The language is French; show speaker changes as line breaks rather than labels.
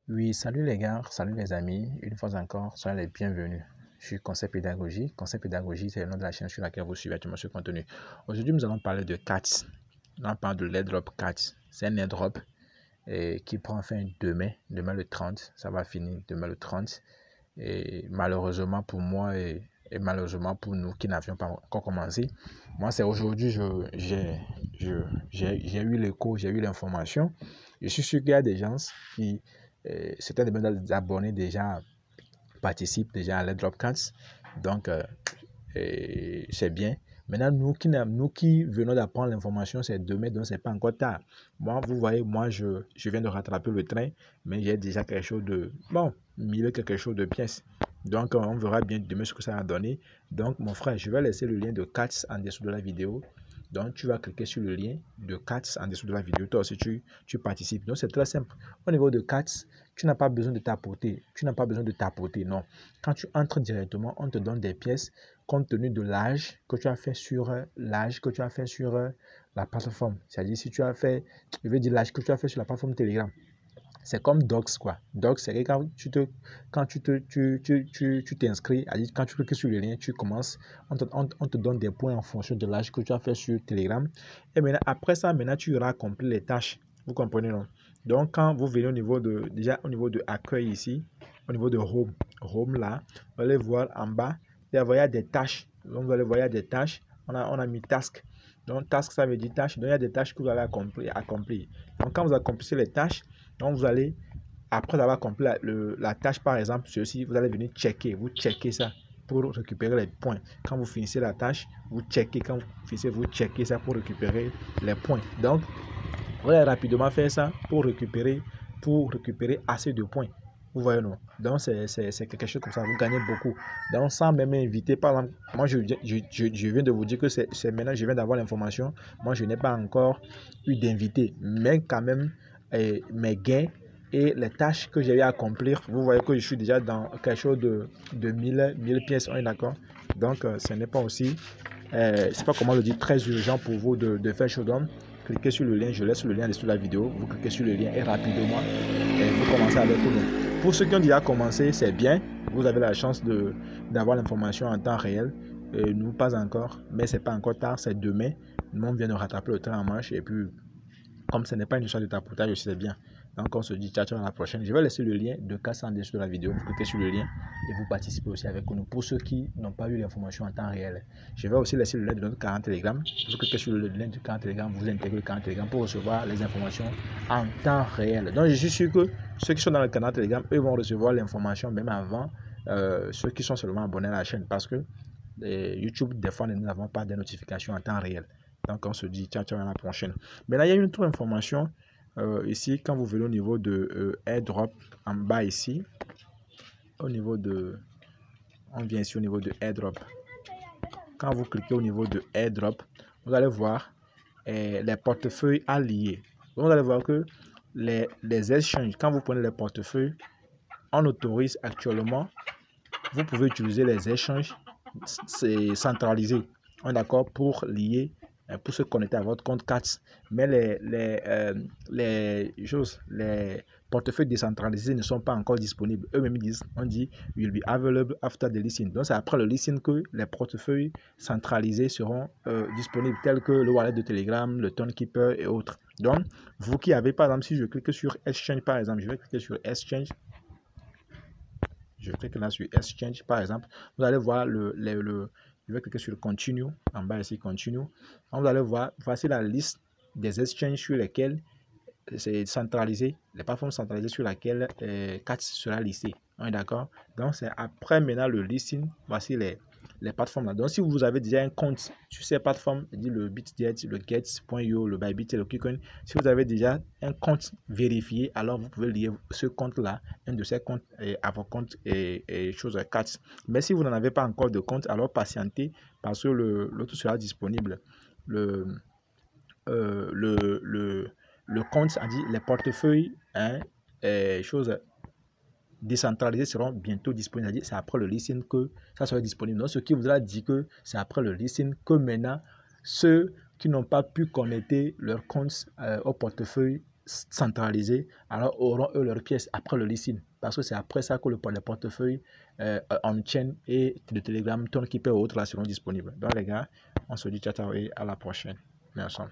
Oui, salut les gars, salut les amis, une fois encore, soyez les bienvenus. Je suis Conseil Pédagogie. Conseil Pédagogie, c'est le nom de la chaîne sur laquelle vous suivez actuellement ce contenu. Aujourd'hui, nous allons parler de CATS. Nous allons parler de l'airdrop CATS. C'est un airdrop qui prend fin demain le 30. Ça va finir demain le 30. Et malheureusement pour moi et malheureusement pour nous qui n'avions pas encore commencé, moi c'est aujourd'hui, j'ai eu l'écho, j'ai eu l'information. Je suis sûr qu'il y a des gens qui, certains de mes abonnés déjà participent déjà à l'airdrop cards. Donc, c'est bien. Maintenant, nous qui venons d'apprendre l'information, c'est demain, donc c'est pas encore tard. Moi, vous voyez, moi, je viens de rattraper le train, mais j'ai déjà quelque chose de, bon, quelque chose de pièce. Donc, on verra bien demain ce que ça va donner. Donc, mon frère, je vais laisser le lien de CATS en dessous de la vidéo. Donc, tu vas cliquer sur le lien de CATS en dessous de la vidéo. Toi aussi, tu participes. Donc, c'est très simple. Au niveau de CATS, tu n'as pas besoin de tapoter. Tu n'as pas besoin de tapoter, non. Quand tu entres directement, on te donne des pièces compte tenu de l'âge que tu as fait sur la plateforme. C'est-à-dire, si tu as fait, je veux dire l'âge que tu as fait sur la plateforme Telegram. C'est comme Docs, quoi. Docs, c'est que quand tu t'inscris, quand tu cliques sur le lien, tu commences, on te donne des points en fonction de l'âge que tu as fait sur Telegram. Et maintenant, après ça, maintenant, tu auras accompli les tâches. Vous comprenez, non? Donc, quand vous venez déjà au niveau de accueil ici, au niveau de home là, vous allez voir en bas, il y a des tâches. Donc, vous allez voir, il y a des tâches. On a mis task. Donc, task, ça veut dire tâche. Donc, il y a des tâches que vous allez accomplir. Donc, quand vous accomplissez les tâches, donc vous allez, après avoir accompli la tâche par exemple, ceci, vous allez venir checker, vous checkez ça pour récupérer les points. Quand vous finissez la tâche, vous checkez, quand vous finissez, vous checkez ça pour récupérer les points. Donc, vous allez rapidement faire ça pour récupérer assez de points. Vous voyez, non? Donc, c'est quelque chose comme ça, vous gagnez beaucoup. Donc, sans même inviter, par exemple, moi, je viens de vous dire que c'est maintenant, je viens d'avoir l'information. Moi, je n'ai pas encore eu d'invité, mais quand même, mes gains et les tâches que j'ai eu à accomplir, vous voyez que je suis déjà dans quelque chose de 1000 pièces, on est d'accord? Donc, ce n'est pas aussi, c'est pas comment le dire, très urgent pour vous de faire chose. Donc, cliquez sur le lien, je laisse le lien dessous de la vidéo, vous cliquez sur le lien et rapidement, vous commencez avec nous. Pour ceux qui ont déjà commencé, c'est bien, vous avez la chance d'avoir l'information en temps réel. Nous, pas encore, mais c'est pas encore tard, c'est demain. Nous, on vient de rattraper le train en marche et puis comme ce n'est pas une histoire de tapotage, je sais bien. Donc on se dit ciao ciao à la prochaine. Je vais laisser le lien de CATS en dessous de la vidéo. Vous cliquez sur le lien et vous participez aussi avec nous. Pour ceux qui n'ont pas eu l'information en temps réel, je vais aussi laisser le lien de notre canal Telegram. Vous cliquez sur le lien du canal Telegram, vous intégrez le canal Telegram pour recevoir les informations en temps réel. Donc je suis sûr que ceux qui sont dans le canal Telegram, eux vont recevoir l'information même avant ceux qui sont seulement abonnés à la chaîne parce que YouTube, des fois, nous n'avons pas de notifications en temps réel. Donc, on se dit ciao, ciao à la prochaine. Mais là, il y a une autre information ici. Quand vous venez au niveau de airdrop, en bas ici, au niveau de... On vient ici au niveau de airdrop. Quand vous cliquez au niveau de airdrop, vous allez voir les portefeuilles alliés. Vous allez voir que les échanges, quand vous prenez les portefeuilles, on autorise actuellement, vous pouvez utiliser les échanges centralisés. On est d'accord pour lier, pour se connecter à votre compte CATS. Mais les portefeuilles décentralisés ne sont pas encore disponibles. Eux-mêmes disent, on dit, will be available after the listing. Donc c'est après le listing que les portefeuilles centralisés seront disponibles, tels que le wallet de Telegram, le Tonekeeper et autres. Donc, vous qui avez, par exemple, si je clique sur Exchange, par exemple, je vais cliquer sur Exchange. Je clique là sur Exchange, par exemple. Vous allez voir je vais cliquer sur Continue, en bas ici, Continue. Donc, vous allez voir, voici la liste des exchanges sur lesquels c'est centralisé, les plateformes centralisées sur lesquelles CATS sera listé. On est d'accord? Donc, c'est après maintenant le listing, voici les plateformes là. Donc, si vous avez déjà un compte sur ces plateformes, dit le BitGet, le Get.io, le Bybit et le KuCoin, si vous avez déjà un compte vérifié, alors vous pouvez lier ce compte-là, un de ces comptes à vos comptes et choses CATS. Mais si vous n'en avez pas encore de compte, alors patientez parce que l'autre sera disponible. Le compte, c'est-à-dire les portefeuilles, choses décentralisées seront bientôt disponibles. C'est après le listing que ça sera disponible. Donc, ce qui voudra dire que c'est après le listing que maintenant, ceux qui n'ont pas pu connecter leur compte au portefeuille centralisés, alors auront eux leurs pièces après le listing. Parce que c'est après ça que les portefeuilles on-chain et de Telegram, Tokenkeeper et autres là seront disponibles. Donc les gars, on se dit ciao ciao et à la prochaine. Merci.